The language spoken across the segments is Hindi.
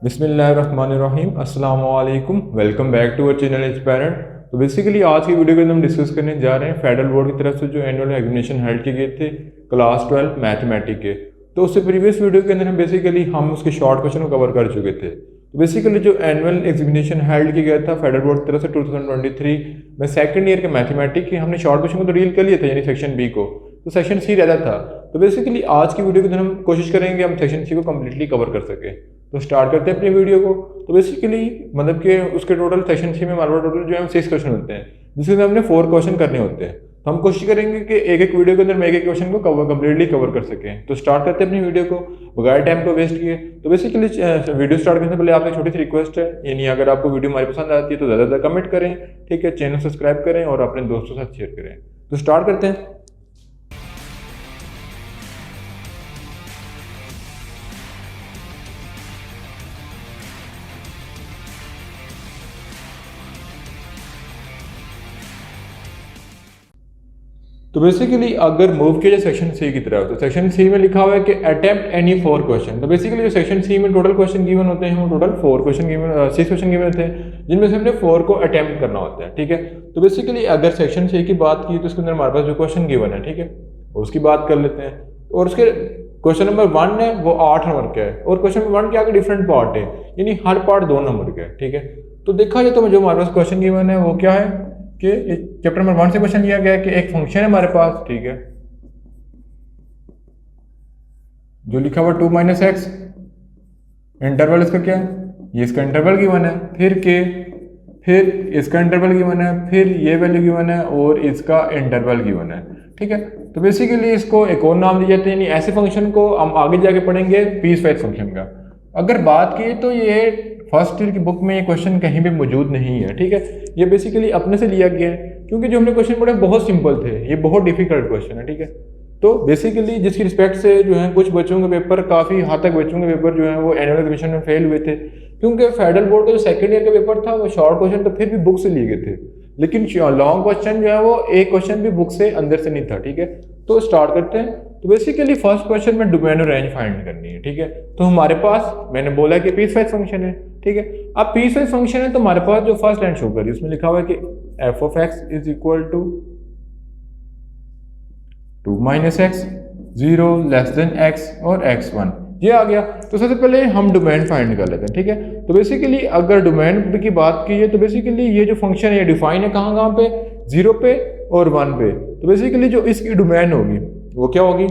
बिस्मिल्लाहिर्रहमानिर्रहीम अस्सलाम वालेकुम। Welcome back to our channel aspirant. तो बेसिकली आज की वीडियो के अंदर हम डिस्कस करने जा रहे हैं फेडरल बोर्ड की तरफ से जो एनुअल एग्जामिनेशन हेल्ड किए गए थे क्लास 12 मैथमेटिक्स के। तो उससे प्रीवियस वीडियो के अंदर हम उसके शॉर्ट क्वेश्चन को कवर कर चुके थे। तो बेसिकली जो एनुअल एग्जामिनेशन हेल्ड किया गया था फेडरल बोर्ड की तरफ से 2023 में सेकंड ईयर के मैथमेटिक्स के, हमने शॉर्ट क्वेश्चन को तो डील कर लिया था, यानी सेक्शन बी को। तो सेक्शन सी रहता था। तो बेसिकली आज की वीडियो के अंदर हम कोशिश करेंगे हम सेक्शन सी को कम्प्लीटली कवर कर सके। तो स्टार्ट करते हैं अपनी वीडियो को। तो बेसिकली मतलब कि उसके टोटल सेक्शन सी में हमारे पास टोटल जो है 6 क्वेश्चन होते हैं, जिसके अंदर हमने 4 क्वेश्चन करने होते हैं। तो हम कोशिश करेंगे कि एक एक वीडियो के अंदर मैं एक एक क्वेश्चन को कम्प्लीटली कवर कर सकें। तो स्टार्ट करते हैं अपनी वीडियो को बगैर टाइम को वेस्ट किए। तो बेसिकली वीडियो स्टार्ट करने से पहले आपसे छोटी सी रिक्वेस्ट है, यानी अगर आपको वीडियो हमारी पसंद आती है तो ज़्यादा से ज़्यादा कमेंट करें, ठीक है, चैनल सब्सक्राइब करें और अपने दोस्तों के साथ शेयर करें। तो स्टार्ट करते हैं। तो बेसिकली अगर मूव किया जाए सेक्शन सी की तरफ, तो सेक्शन सी में लिखा हुआ है कि अटेम्प्ट एनी 4 क्वेश्चन। तो बेसिकली जो सेक्शन सी में टोटल क्वेश्चन गिवन होते हैं वो total 4 question given 6 question given होते हैं, जिनमें से हमने 4 को अटेम्प्ट करना होता है, ठीक है। तो बेसिकली अगर सेक्शन सी की बात की तो उसके अंदर हमारे पास जो क्वेश्चन गिवन है, ठीक है, उसकी बात कर लेते हैं। और उसके क्वेश्चन नंबर 1 है वो 8 नंबर का है, और क्वेश्चन नंबर 1 के आगे डिफरेंट पार्ट है, यानी हर पार्ट 2 नंबर का है, ठीक है। तो देखा जाए तो जो हमारे पास क्वेश्चन गिवन है वो क्या है कि चैप्टर नंबर 1 से क्वेश्चन लिया गया है कि एक फंक्शन है हमारे पास, ठीक है, जो लिखा हुआ 2 - x, इंटरवल इसका क्या है, ये इसका इंटरवल गिवन है, फिर इसका इंटरवल गिवन है, फिर ये वैल्यू गिवन है और इसका इंटरवल गिवन है, ठीक है। तो बेसिकली इसको एक और नाम दिए जाते हैं, यानी ऐसे फंक्शन को हम आगे जाके पढ़ेंगे पीसवाइज फंक्शन का। अगर बात की तो ये फर्स्ट ईयर की बुक में ये क्वेश्चन कहीं भी मौजूद नहीं है, ठीक है। ये बेसिकली अपने से लिया गया है, क्योंकि जो हमने क्वेश्चन पढ़े बहुत सिंपल थे, ये बहुत डिफिकल्ट क्वेश्चन है, ठीक है। तो बेसिकली जिसकी रिस्पेक्ट से जो है कुछ बच्चों के पेपर, काफ़ी हद तक बच्चों के पेपर जो है वो एनुअल एग्जामिनेशन में फेल हुए थे, क्योंकि फेडरल बोर्ड का जो सेकंड ईयर का पेपर था वो शॉर्ट क्वेश्चन तो फिर भी बुक से लिए गए थे, लेकिन लॉन्ग क्वेश्चन जो है वो एक क्वेश्चन भी बुक से अंदर से नहीं था, ठीक है। तो स्टार्ट करते हैं। तो बेसिकली फर्स्ट क्वेश्चन में डोमेन और रेंज फाइंड करनी है, ठीक है। तो हमारे पास मैंने बोला कि पीसवाइज फंक्शन है, ठीक है। अब पीसवाइज फंक्शन है तो हमारे पास जो फर्स्ट लाइन शो करी उसमें लिखा हुआ है कि f of x is equal to 2 - x, 0 less than x और x1, ये आ गया। तो सबसे पहले हम डोमेन फाइंड कर लेते हैं, ठीक है। तो बेसिकली अगर डोमेन की बात की है तो बेसिकली ये जो फंक्शन है ये डिफाइन है कहाँ पे, 0 पे और 1 पे। तो बेसिकली जो इसकी डोमेन होगी वो क्या होगी,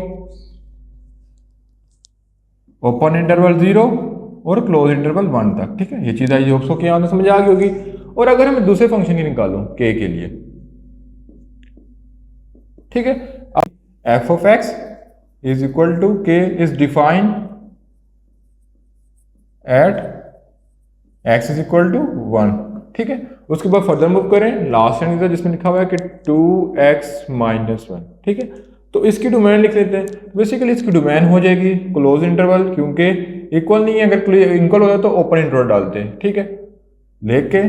ओपन इंटरवल 0 और क्लोज इंटरवल 1 तक, ठीक है। ये चीज़ आई होप्स के यहाँ समझ आ गई होगी। और अगर हमें दूसरे फंक्शन की निकालूं k के लिए, ठीक है, अब f of x is equal to k is defined at x is equal to 1, ठीक है। उसके बाद फर्दर मूव करें, लास्ट लाइन जिसमें लिखा हुआ है कि 2x - 1, ठीक है। तो इसकी डोमेन लिख लेते हैं। बेसिकली इसकी डोमेन हो जाएगी क्लोज इंटरवल, क्योंकि इक्वल नहीं है, अगर इक्वल होता तो ओपन इंटरवल डालते हैं, ठीक है, लेके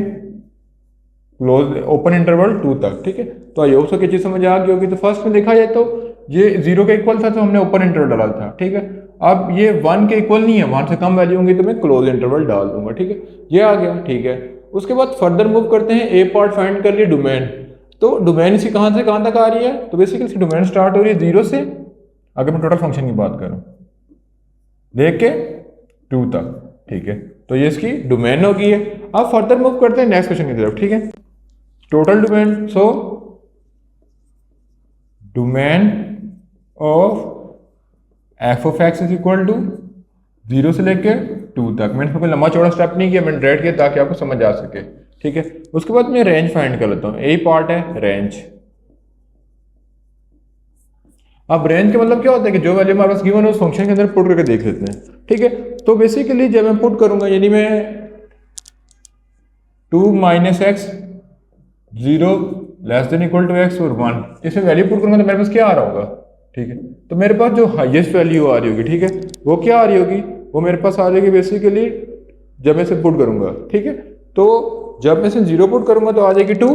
क्लोज ओपन इंटरवल 2 तक, ठीक है। तो आई होप सो की चीज़ समझ आ गई होगी। तो फर्स्ट में देखा जाए तो ये 0 के इक्वल था तो हमने ओपन इंटरवल डाला था, ठीक है। अब ये 1 के इक्वल नहीं है, 1 से कम वैल्यू होंगी तो मैं क्लोज इंटरवल डाल दूंगा, ठीक है, ये आ गया, ठीक है। उसके बाद फर्दर मूव करते हैं, ए पार्ट फाइंड कर लिए डोमेन। तो डोमेन इसकी कहाँ से कहाँ तक आ रही है, तो बेसिकली इसकी डोमेन स्टार्ट हो रही है 0 से, अगर मैं टोटल फंक्शन की बात करूँ, लेके 2 तक, ठीक है। तो ये इसकी डोमेन हो गई है। अब फर्दर मूव करते हैं नेक्स्ट क्वेश्चन की तरफ, ठीक है। Total domain, so domain of f of x is equal to 0 से लेके 2 तक। मैंने इसमें कोई लंबा चौड़ा स्टेप नहीं किया, मैंने डायरेक्ट किया ताकि आपको समझ आ सके, ठीक है। उसके बाद मैं रेंज फाइंड कर लेता हूँ, यही पार्ट है रेंज। अब रेंज का मतलब क्या होता है कि जो वैल्यू हमारे पास गिवन है उस फंक्शन के अंदर पुट करके देख लेते हैं, ठीक है। तो बेसिकली जब मैं पुट करूंगा, यानी मैं 2 - x, 0 less than equal to x और 1, इसमें वैल्यू पुट करूंगा तो मेरे पास क्या आ रहा होगा, ठीक है। तो मेरे पास जो हाईएस्ट वैल्यू आ रही होगी, ठीक है, वो क्या आ रही होगी, वो मेरे पास आ जाएगी बेसिकली जब मैं इसे पुट करूंगा, ठीक है। तो जब मैं इसे 0 पुट करूंगा तो आ जाएगी 2,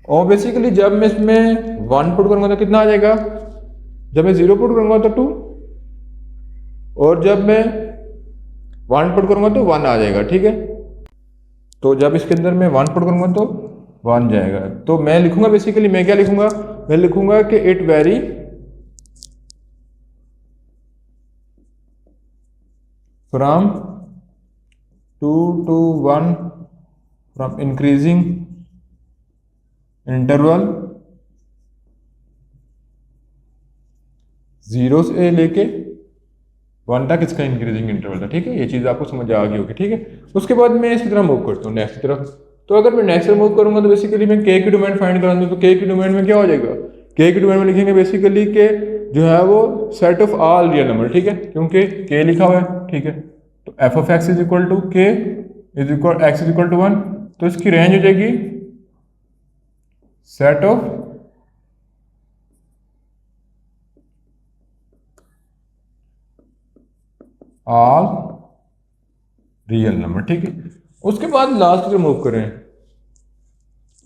और बेसिकली जब मैं इसमें 1 पुट करूंगा तो कितना आ जाएगा, जब मैं 0 पुट करूंगा तो 2, और जब मैं 1 पुट करूँगा तो 1 आ जाएगा, ठीक है। तो जब इसके अंदर मैं 1 पुट करूँगा तो 1 जाएगा। तो मैं लिखूंगा बेसिकली, मैं क्या लिखूंगा, मैं लिखूंगा कि it very from 2 to 1 from increasing interval 0 से लेके 1 तक इसका इंक्रीजिंग इंटरवल था, ठीक है। ये चीज़ आपको समझ आ गई होगी, ठीक है। उसके बाद मैं इसी तरह मूव करता हूँ नेक्स्ट की तरफ। तो अगर मैं नेक्स्ट मूव करूंगा तो बेसिकली मैं के की डोमेन फाइंड कराऊंगा। तो के की डोमेन में क्या हो जाएगा, के की डोमेन में लिखेंगे बेसिकली के जो है वो set of all real number, ठीक है, क्योंकि के लिखा हुआ है, ठीक है। तो F of x is equal to K is equal X is equal to 1, तो इसकी रेंज हो जाएगी set of all real number, ठीक है। उसके बाद लास्ट में मूव करें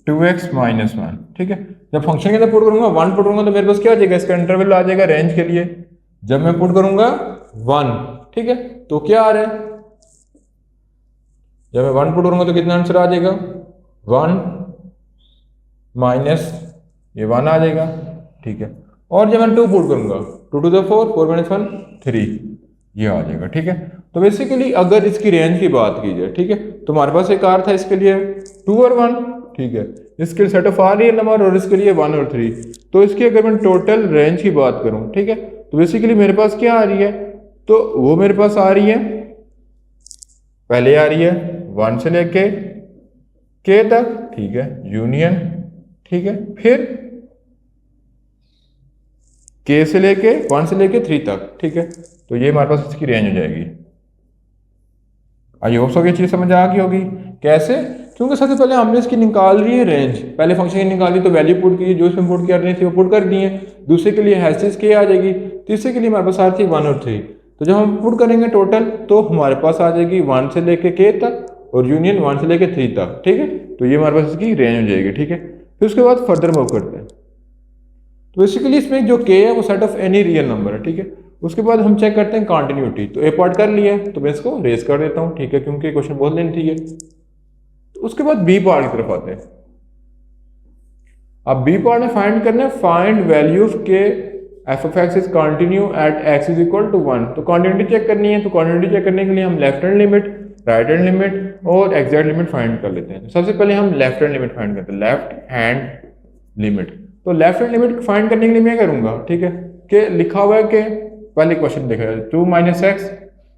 2x माइनस 1, ठीक है। जब फंक्शन के अंदर पुट करूंगा 1 पुट करूंगा तो मेरे पास क्या आ जाएगा, इसका इंटरवल आ जाएगा रेंज के लिए। जब मैं पुट करूंगा 1, ठीक है, तो क्या आ रहा है, जब मैं 1 पुट करूंगा तो कितना आंसर आ जाएगा, 1 माइनस ये 1 आ जाएगा, ठीक है। और जब मैं 2 पुट करूंगा 2 to the 4, 4 minus 1 3, ये आ जाएगा, ठीक है। तो बेसिकली अगर इसकी रेंज की बात की जाए, ठीक है, तो हमारे पास एक आर था इसके लिए 2 और 1, ठीक है। इसके set of R real number और इसके लिए 1 और 3। तो इसकी अगर मैं टोटल रेंज की बात करूं, ठीक है, तो बेसिकली मेरे पास क्या आ रही है, तो वो मेरे पास आ रही है, पहले आ रही है 1 से लेके के तक, ठीक है, यूनियन, ठीक है, फिर के से लेके 1 से लेके 3 तक, ठीक है। तो ये हमारे पास इसकी रेंज हो जाएगी। आई होप सो ये चीज़ समझ आ गई होगी। कैसे, क्योंकि सबसे पहले हमने इसकी निकाल रही है रेंज, पहले फंक्शन की निकाली तो वैल्यू पुट की, जो इसमें पुट कर रही थी वो पुट कर दी है। दूसरे के लिए हैशेस के आ जाएगी, तीसरे के लिए हमारे पास आ रही थी 1 और 3। तो जब हम पुट करेंगे टोटल तो हमारे पास आ जाएगी 1 से लेके के तक और यूनियन 1 से लेके 3 तक, ठीक है। तो ये हमारे पास इसकी रेंज हो जाएगी, ठीक है। फिर उसके बाद फर्दर मूव करते हैं। तो बेसिकली इसमें जो के है वो set of any real number है, ठीक है। उसके बाद हम चेक करते हैं कंटिन्यूटी। तो ए पार्ट कर लिया है तो मैं इसको रेस कर देता हूँ, ठीक है, क्योंकि क्वेश्चन बहुत लेंथी है। तो उसके बाद बी पार्ट की तरफ आते हैं। अब बी पार्ट में फाइंड करना है फाइंड वैल्यू के f of x is continue at x is equal to 1। तो कंटिन्यूटी चेक करनी है। तो कंटिन्यूटी चेक करने के लिए हम left hand limit, right hand limit और एग्जैक्ट लिमिट फाइंड कर लेते हैं। सबसे पहले हम लेफ्ट हैंड लिमिट फाइंड करते हैं, लेफ्ट हैंड लिमिट। तो लेफ्ट हैंड लिमिट फाइंड करने के लिए मैं करूंगा, ठीक है, कि लिखा हुआ है कि पहले क्वेश्चन देखा है 2 माइनस एक्स,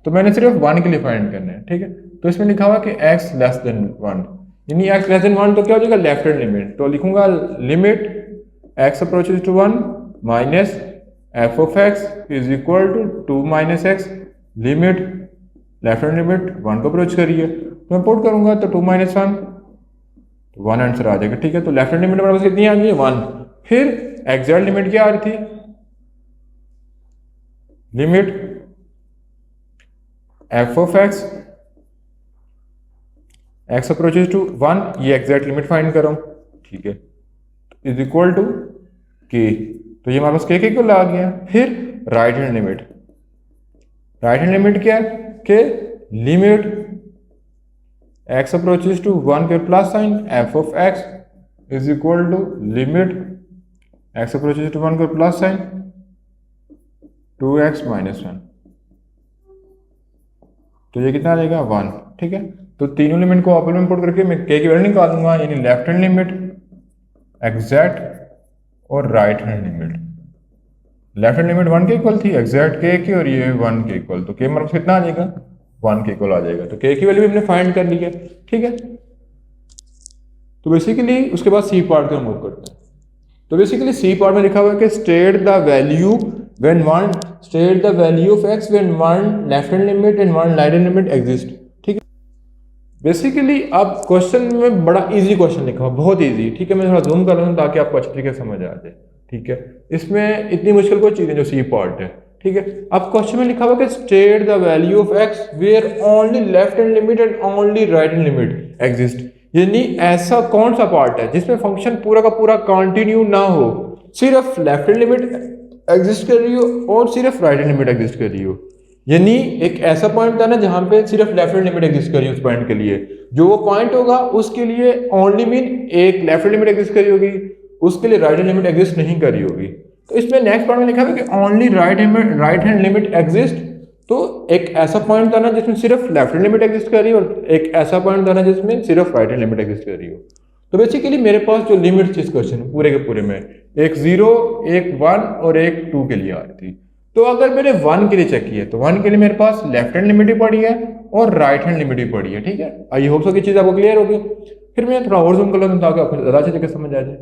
तो मैंने सिर्फ 1 के लिए फाइंड करना है, ठीक है। तो इसमें लिखा हुआ है कि x लेस देन 1, यानी x लेस देन 1 तो क्या हो जाएगा, लेफ्ट हैंड लिमिट। तो लिखूंगा limit x approaches to 1 minus f of x is equal to 2 minus x, limit left hand limit 1 को अप्रोच करिए। तो मैं पुट करूंगा तो 2 माइनस 1, 1 आंसर आ जाएगा, ठीक है। तो लेफ्ट हैंड लिमिट हमारे पास कितनी आ गई, 1। फिर एग्जैक्ट लिमिट क्या आ रही थी, limit f of x x approaches to 1, ये एग्जैक्ट लिमिट फाइंड करो, ठीक है, इज इक्वल टू के। तो ये हमारे पास के इक्वल आ गया। फिर right hand limit, right hand limit क्या है कि लिमिट एक्स अप्रोचेस टू 1 के plus sign f of x is equal to limit x approaches to 1 के प्लस साइन 2x माइनस 1। तो ये कितना आ जाएगा, 1, ठीक है। तो तीनों लिमिट को ऑपरेटर में पुट करके मैं के की वैल्यू निकाल दूंगा, यानी लेफ्ट हैंड लिमिट, एग्जैक्ट और right hand limit. Left hand limit 1 के इक्वल थी, एग्जैक्ट के की, और ये 1 के इक्वल। तो के मतलब कितना आ जाएगा, 1 के इक्वल आ जाएगा। तो के की वैल्यू भी हमने फाइंड कर ली है, ठीक है। तो बेसिकली उसके बाद सी पार्ट का मूव करते हैं। तो बेसिकली सी पार्ट में लिखा हुआ है कि state the value when one state the value of x when one left hand limit and one right hand limit exist, ठीक है। बेसिकली अब क्वेश्चन में बड़ा इजी क्वेश्चन लिखा हुआ, बहुत इजी, ठीक है। मैं थोड़ा जूम कर रहा हूँ ताकि आपको अच्छी तरीके से समझ आ जाए, ठीक है। इसमें इतनी मुश्किल कोई चीज़ है जो सी पार्ट है, ठीक है। अब क्वेश्चन में लिखा हुआ कि state the value of x where only left hand limit and only right hand limit exist, यानी ऐसा कौन सा पार्ट है जिसमें फंक्शन पूरा का पूरा कंटिन्यू ना हो, सिर्फ लेफ्ट हैंड लिमिट एग्जिस्ट कर रही हो और सिर्फ राइट हैंड लिमिट एग्जिस्ट कर रही हो। यानी एक ऐसा पॉइंट था ना जहां पे सिर्फ लेफ्ट हैंड लिमिट एग्जिस्ट करी उस पॉइंट के लिए, जो वो पॉइंट होगा उसके लिए ओनली मीन एक लेफ्ट हैंड लिमिट एग्जिस्ट करी होगी, उसके लिए राइट हैंड लिमिट एग्जिस्ट नहीं करी होगी। तो इसमें नेक्स्ट पार्ट में लिखा है कि only right hand limit exist. तो एक ऐसा पॉइंट था ना जिसमें सिर्फ लेफ्ट हैंड लिमिट एग्जिस्ट कर रही है और एक ऐसा पॉइंट था ना जिसमें सिर्फ राइट हैंड लिमिट एग्जिस्ट कर रही हो। तो बेसिकली मेरे पास जो लिमिट थी इस क्वेश्चन पूरे के पूरे में एक 0, एक 1 और एक 2 के लिए आ रही थी। तो अगर मैंने 1 के लिए चेक किया तो 1 के लिए मेरे पास लेफ्ट हैंड लिमिट ही पड़ी है और राइट हैंड लिमिट ही पड़ी है। ठीक है, आई होप सो कि चीज़ आपको क्लियर होगी। फिर मैं थोड़ा और जूम कर लेता हूं ताकि आपको ज़्यादा अच्छे तरीके समझ आ जाए।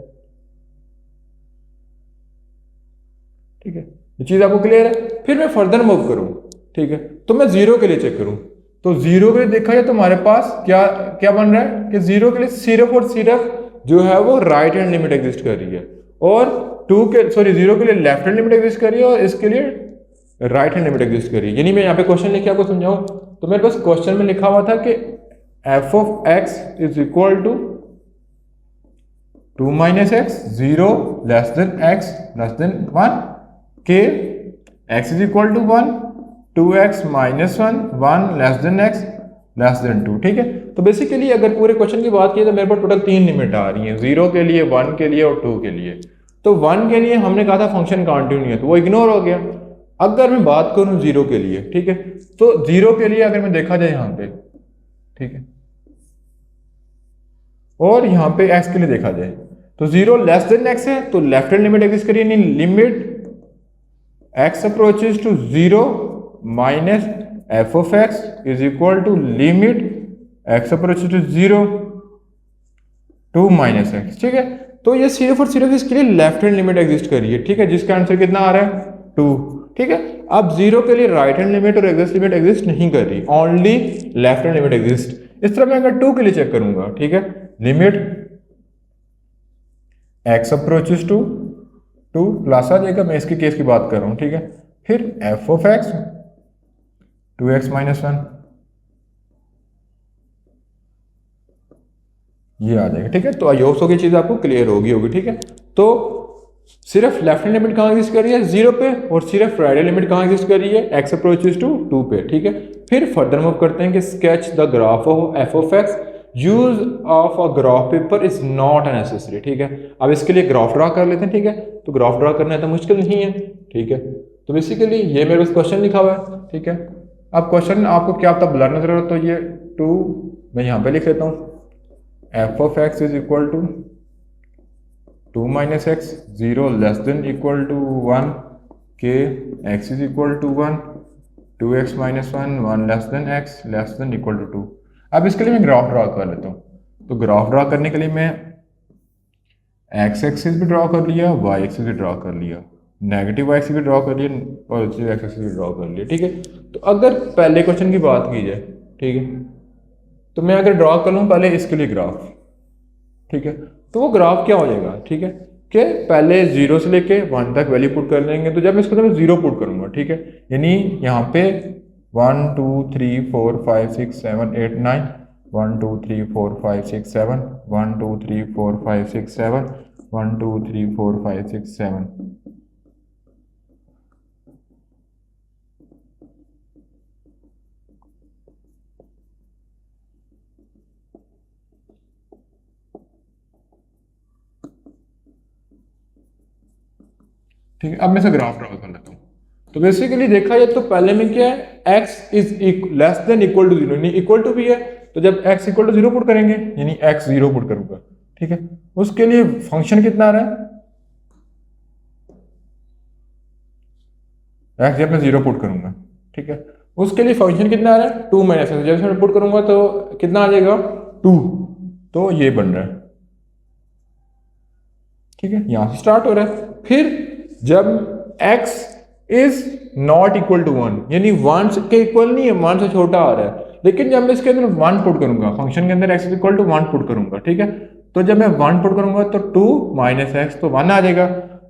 ठीक है, ये चीज़ आपको क्लियर है। फिर मैं फर्दर मूव करूँ, ठीक है, तो मैं 0 के लिए चेक करूँ। तो 0 के लिए देखा जाए तो हमारे पास क्या क्या बन रहा है कि 0 के लिए सिर्फ और सिर्फ जो है वो राइट हैंड लिमिट एग्जिस्ट कर रही है और 0 के लिए लेफ्ट हैंड लिमिट एग्जिस्ट कर रही है और इसके लिए राइट हैंड लिमिट एग्जिस्ट कर रही है। यानी मैं यहाँ पे क्वेश्चन लिख के आपको समझाऊं तो मेरे पास क्वेश्चन में लिखा हुआ था कि f of x is equal to 2 minus x 0 less than x less than 1 के x is equal to 1 2x minus 1 1 less than x less than 2। ठीक है, तो बेसिकली अगर पूरे क्वेश्चन की बात की तो मेरे पास टोटल 3 लिमिट आ रही हैं, 0 के लिए, 1 के लिए और 2 के लिए। तो 1 के लिए हमने कहा था फंक्शन कंटिन्यू है तो वो इग्नोर हो गया। अगर मैं बात करूं 0 के लिए, ठीक है, तो 0 के लिए अगर मैं देखा जाए यहाँ पे, ठीक है, और यहाँ पे x के लिए देखा जाए तो 0 लेस देन x है तो लेफ्ट हैंड लिमिट एग्जिस्ट करिए, यानी limit x approaches to 0 minus f of x is equal to limit x approaches to 0 2 minus x। ठीक है, तो ये सिर्फ और सिर्फ इसके लिए लेफ्ट हैंड लिमिट एग्जिस्ट करिए। ठीक है, जिसका आंसर कितना आ रहा है 2। ठीक है, अब 0 के लिए राइट हैंड लिमिट और एग्जिस्ट लिमिट एग्जिस्ट नहीं कर रही, only left hand limit exist. इस तरह मैं अगर 2 के लिए चेक करूंगा, ठीक है, limit x approaches to 2 plus आ जाएगा, मैं इसके केस की बात कर रहा हूं। ठीक है, फिर f of x 2x minus 1 ये आ जाएगा। ठीक है, तो आई होप सो की चीज आपको क्लियर होगी। ठीक है, तो सिर्फ लेफ्ट हैंड लिमिट कहाँ एग्जिस्ट कर रही है 0 पे और सिर्फ राइट हैंड लिमिट कहाँ एग्जिस्ट कर रही है x अप्रोचेस टू 2 पे। ठीक है, फिर फर्दर मूव करते हैं कि sketch the graph of f of x use of a graph paper is not necessary. ठीक है, अब इसके लिए ग्राफ ड्रा कर लेते हैं। ठीक है, तो ग्राफ ड्रा करना तो मुश्किल नहीं है। ठीक है, तो बेसिकली ये मेरे पास क्वेश्चन लिखा हुआ है। ठीक है, अब क्वेश्चन आपको क्या पता ब्लर नजर आ रहा है, तो ये 2 मैं यहाँ पे लिख लेता हूँ, f of x is equal to 2 minus x 0 less than equal to 1 के x is equal to 1 2x minus 1 1 less than x less than equal to 2। अब इसके लिए मैं ग्राफ ड्रा कर लेता हूँ। तो ग्राफ ड्रा करने के लिए मैं x एक्सिस भी ड्रा कर लिया, y एक्सिस भी ड्रा कर लिया, नेगेटिव y एक्सिस भी ड्रा कर लिया, पॉजिटिव x एक्सिस भी ड्रा कर लिया। ठीक है, तो अगर पहले क्वेश्चन की बात की जाए, ठीक है, तो मैं अगर ड्रा कर लूँ पहले इसके लिए ग्राफ, ठीक है, तो वो ग्राफ क्या हो जाएगा, ठीक है, कि पहले 0 से लेके 1 तक वैल्यू पुट कर लेंगे। तो जब मैं इसको मैं 0 पुट करूंगा, ठीक है, यानी यहाँ पे 1 2 3 4 5 6 7 8 9 1 2 3 4 5 6 7 1 2 3 4 5 6 7 1 2 3 4 5 6 7। ठीक है, अब मैं इसे ग्राफ ड्रा कर लेता हूँ। तो बेसिकली देखा जाए तो पहले में क्या है, x is less than equal to 0, यानी इक्वल टू भी है, तो जब x इक्वल टू 0 पुट करेंगे यानी x 0 पुट करूंगा। ठीक है, उसके लिए फंक्शन कितना आ रहा है, x जब मैं 0 पुट करूंगा, ठीक है, उसके लिए फंक्शन कितना आ रहा है 2 माइनस एक्स, जब मैं पुट करूंगा तो कितना आ जाएगा 2, तो ये बन रहा है। ठीक है, यहां से स्टार्ट हो रहा है। फिर जब x is not equal to 1, यानी 1 के इक्वल नहीं है, 1 से छोटा आ रहा है, लेकिन जब मैं इसके अंदर 1 पुट करूंगा, फंक्शन के अंदर x is equal to 1 put करूंगा, ठीक है, तो जब मैं 1 पुट करूंगा तो 2 माइनस एक्स तो 1 आ जाएगा।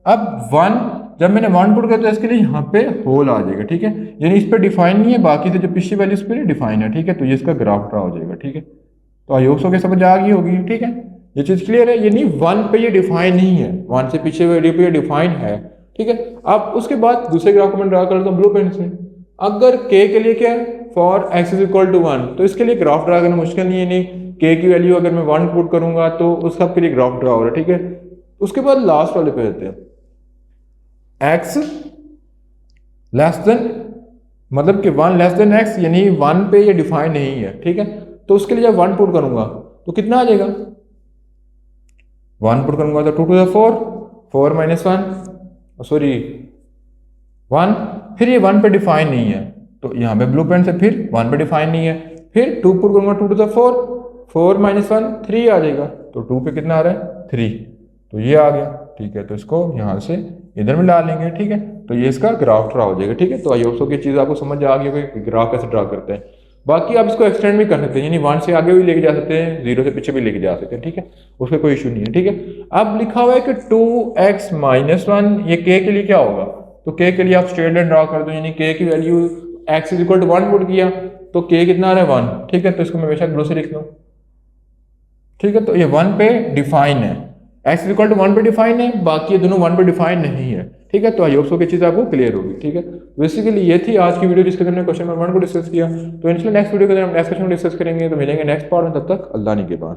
अब 1 जब मैंने 1 पुट किया तो इसके लिए यहाँ पे होल आ जाएगा। ठीक है, यानी इस पर डिफाइन नहीं है, बाकी से जो पिछली वैल्यू इस पर डिफाइन है। ठीक है, तो ये इसका ग्राफ ड्रा हो जाएगा। ठीक है, तो आई होप सो के समझ आ गई होगी। ठीक है, ये चीज क्लियर है, यानी 1 पे ये डिफाइन नहीं है, 1 से पीछे वैल्यू पे ये डिफाइन है। ठीक है, अब उसके बाद दूसरे ग्राफ को मैं ड्रा कर लेता हूँ ब्लू पेन से। अगर के के लिए क्या है, for x is equal to 1, तो इसके लिए ग्राफ ड्रा करना मुश्किल नहीं है, नहीं के की वैल्यू अगर मैं 1 पुट करूंगा तो उस सब के लिए ग्राफ ड्रा हो रहा है, ठीक है। उसके बाद लास्ट वाले पे आते हैं, एक्स लेस देन, मतलब कि 1 लेस देन एक्स, यानी 1 पे ये डिफाइन नहीं है, ठीक है। तो उसके लिए जब 1 पुट करूंगा तो कितना आ जाएगा, 1 पुट करूंगा तो 2 to the 4, 4 माइनस 1, सॉरी 1, फिर ये 1 पे डिफाइन नहीं है, तो यहाँ पे ब्लू पेन से फिर 1 पे डिफाइन नहीं है, फिर 2 पुट करूंगा 2 to the 4, 4 माइनस 1 3 आ जाएगा, तो 2 पे कितना आ रहा है 3, तो ये आ गया, ठीक है। तो इसको यहाँ से इधर में डाल लेंगे, ठीक है। तो ये इसका ग्राफ ड्रा हो जाएगा, ठीक है। तो आई होप सो की चीज़ आपको समझ आ गई होगी ग्राफ कैसे ड्रा करते हैं। बाकी आप इसको एक्सटेंड भी कर सकते हैं, यानी 1 से आगे भी लेके जा सकते हैं, 0 से पीछे भी लेके जा सकते हैं, ठीक है। उसका कोई इशू नहीं है, ठीक है। अब लिखा हुआ है कि 2x माइनस 1, ये k के लिए क्या होगा, तो k के लिए आप स्ट्रेट लाइन ड्रा कर दो, यानी k की value x is equal to 1 put किया तो k कितना आ रहा है 1, ठीक है। तो इसको मैं हमेशा ब्लू से लिख लूँ, ठीक है। तो ये 1 पे डिफाइन है, x इक्वल टू 1 पे डिफाइन है, बाकी ये दोनों 1 पे डिफाइन नहीं है, ठीक है। तो आई होप सो की चीज़ आपको क्लियर होगी, ठीक है। बेसिकली ये थी आज की वीडियो जिसके अंदर हमने क्वेश्चन नंबर 1 को डिस्कस किया। तो इंशाल्लाह नेक्स्ट वीडियो के अंदर हम नेक्स्ट क्वेश्चन डिस्कस करेंगे, तो मिलेंगे नेक्स्ट पार्ट में, तब तक अल्लाह निगहबान।